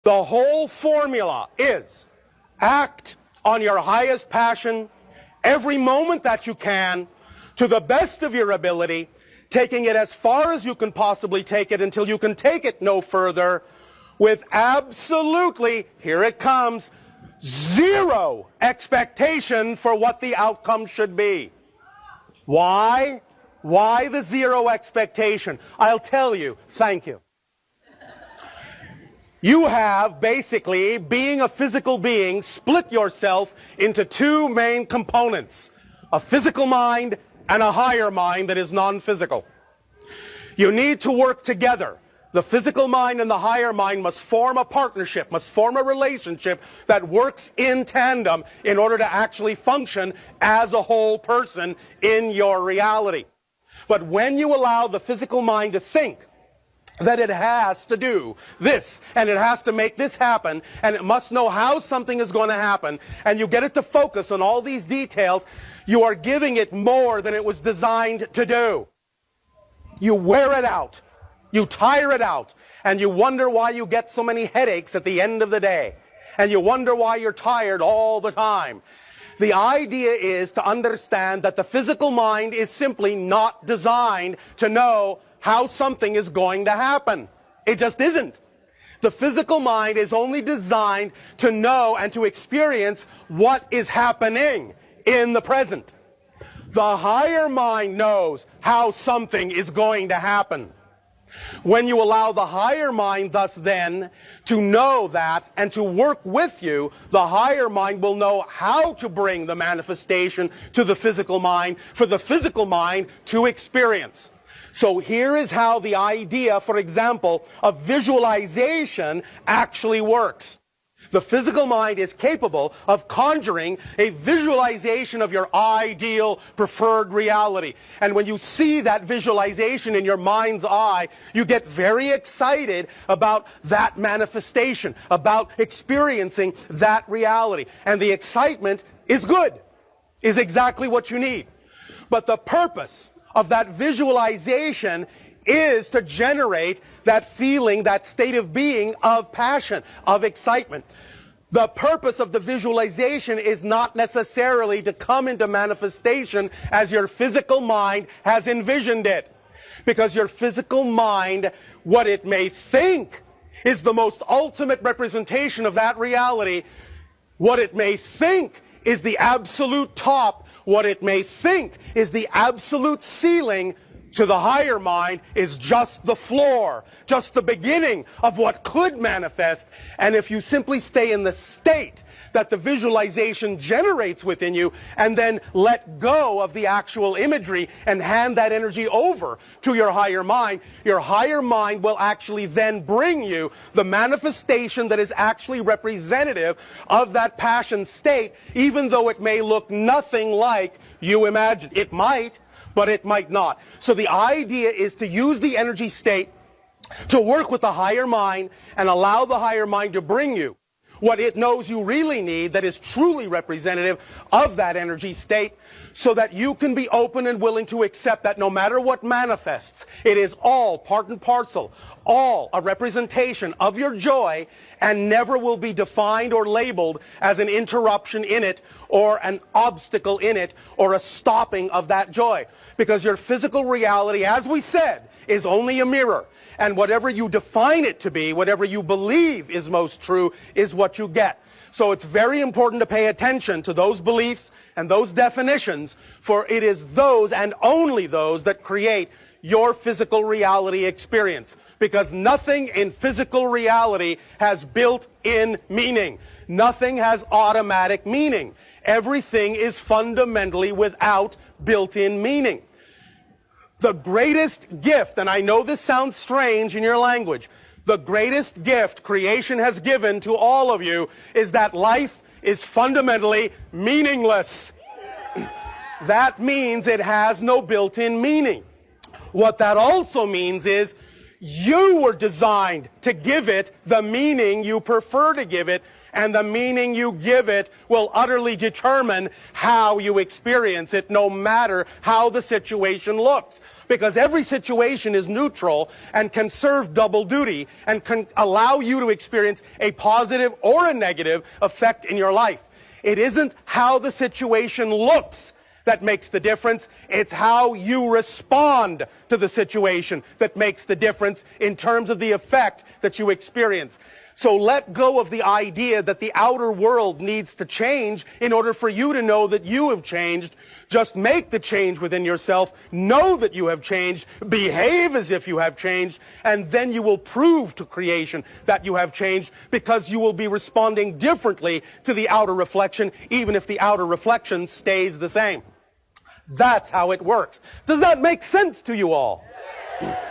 The whole formula is act on your highest passion every moment that you can, to the best of your ability, taking it as far as you can possibly take it until you can take it no further, with absolutely, here it comes, zero expectation for what the outcome should be. Why? Why the zero expectation? I'll tell you. Thank you. You have, basically, being a physical being, split yourself into two main components: a physical mind and a higher mind that is non-physical. You need to work together. The physical mind and the higher mind must form a partnership, must form a relationship that works in tandem in order to actually function as a whole person in your reality. But when you allow the physical mind to think that it has to do this, and it has to make this happen, and it must know how something is going to happen, and you get it to focus on all these details, you are giving it more than it was designed to do. You wear it out, you tire it out, and you wonder why you get so many headaches at the end of the day, and you wonder why you're tired all the time. The idea is to understand that the physical mind is simply not designed to know how something is going to happen. It just isn't. The physical mind is only designed to know and to experience what is happening in the present. The higher mind knows how something is going to happen. When you allow the higher mind thus then to know that and to work with you, the higher mind will know how to bring the manifestation to the physical mind for the physical mind to experience. So here is how the idea, for example, of visualization actually works. The physical mind is capable of conjuring a visualization of your ideal preferred reality. And when you see that visualization in your mind's eye, you get very excited about that manifestation, about experiencing that reality. And the excitement is good, is exactly what you need. But the purpose of that visualization is to generate that feeling, that state of being of passion, of excitement. The purpose of the visualization is not necessarily to come into manifestation as your physical mind has envisioned it. Because your physical mind, what it may think is the most ultimate representation of that reality. What it may think is the absolute top. What it may think is the absolute ceiling. To the higher mind is just the floor, just the beginning of what could manifest. And if you simply stay in the state that the visualization generates within you and then let go of the actual imagery and hand that energy over to your higher mind will actually then bring you the manifestation that is actually representative of that passion state, even though it may look nothing like you imagined. It might, but it might not. So the idea is to use the energy state to work with the higher mind and allow the higher mind to bring you what it knows you really need that is truly representative of that energy state, so that you can be open and willing to accept that no matter what manifests, it is all part and parcel, all a representation of your joy, and never will be defined or labeled as an interruption in it or an obstacle in it or a stopping of that joy. Because your physical reality, as we said, is only a mirror. And whatever you define it to be, whatever you believe is most true, is what you get. So it's very important to pay attention to those beliefs and those definitions, for it is those and only those that create your physical reality experience. Because nothing in physical reality has built-in meaning. Nothing has automatic meaning. Everything is fundamentally without built-in meaning. The greatest gift, and I know this sounds strange in your language, the greatest gift creation has given to all of you is that life is fundamentally meaningless. That means it has no built-in meaning. What that also means is You were designed to give it the meaning you prefer to give it, and the meaning you give it will utterly determine how you experience it, no matter how the situation looks. Because every situation is neutral and can serve double duty and can allow you to experience a positive or a negative effect in your life. It isn't how the situation looks that makes the difference. It's how you respond to the situation that makes the difference in terms of the effect that you experience. So let go of the idea that the outer world needs to change in order for you to know that you have changed. Just make the change within yourself, know that you have changed, behave as if you have changed, and then you will prove to creation that you have changed, because you will be responding differently to the outer reflection, even if the outer reflection stays the same. That's how it works. Does that make sense to you all? Yes.